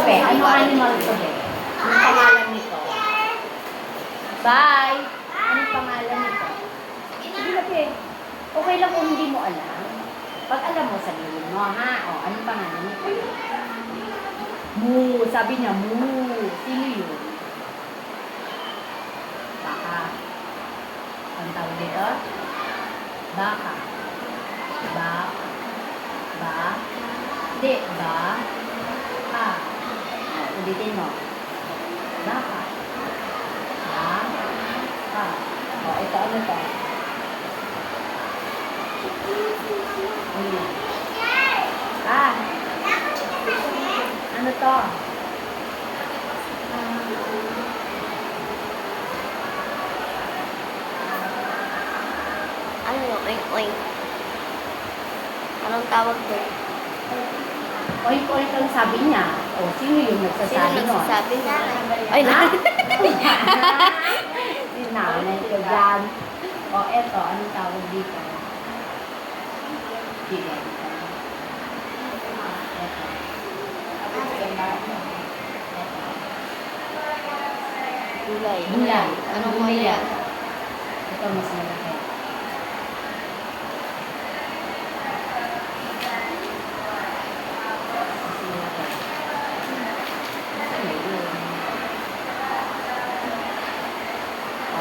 be? Ano animal to be? Anong pangalan nito? Bye! Anong pangalan nito? Sige na be. Okay lang kung hindi mo alam. Pag alam mo, sabihin mo, ha? O, anong pangalan nito? Moo. Sabi niya, moo. Sino yun? Baka. Ang tawag dito? Baka. Ba. Ba. Hindi. Ba. Ha. O, ulitin mo. Baka. Ba. Ha. O, ito ano to? Ano yan? Ah. Ano to? Ano yung oink-oink? Anong tawag doon? Oink-oink ang sabi niya. O, sino yung nagsasabi Sino nun? nagsasabi nun? Ay, Ha? na. Si nanay ko dyan. O, eto, anong tawag dito? Sige. Eto. Gulay. Gulay. Anong Gulay gulay yan? yan? Ito mas malaki. Mas malaki. Ano yun? O,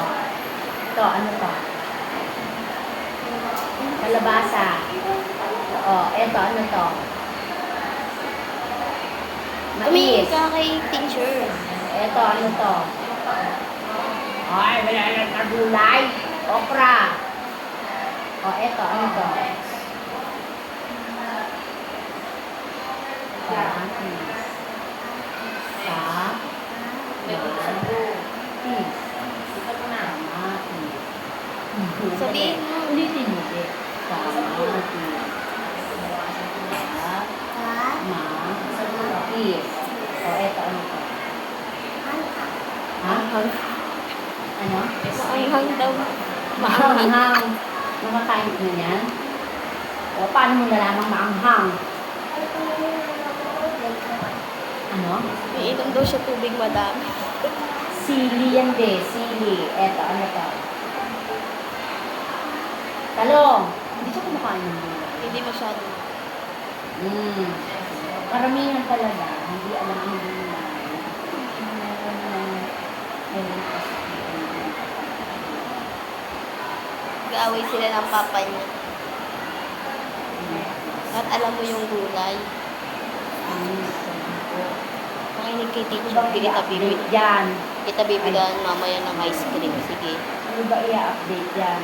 ito, ano to? Kalabasa. O, eto, ano to? Tumingin Mais. ka kay teacher. Eto, ano to? Ay, wala lang na gulay. Okra. O, eto, ano to? Kamatis. Kamatis. Kamatis. Sabihin mo. Ulitin mo, be. Kamatis. Kamatis. O, eto, ano to? Ha? Maanghang. Ano? Maanghang daw. Maanghang. Makakain mo yan? O, paano mo nalamang maanghang? Ano? Iinom daw siya tubig madami. Sili yan, be. Sili. Eto, ano to? Talong. Hindi siya kumakain ng gulay. Hindi masyado. Karamihan talaga. Hindi alam ang gulay. Meron kasi. Nag-aaway sila ng papa niya. At alam mo yung gulay. Makinig kay teacher. Hindi kita bibig. Yan. Kita bibigan mamaya ng ice cream. Sige. Ano ba i-update yan?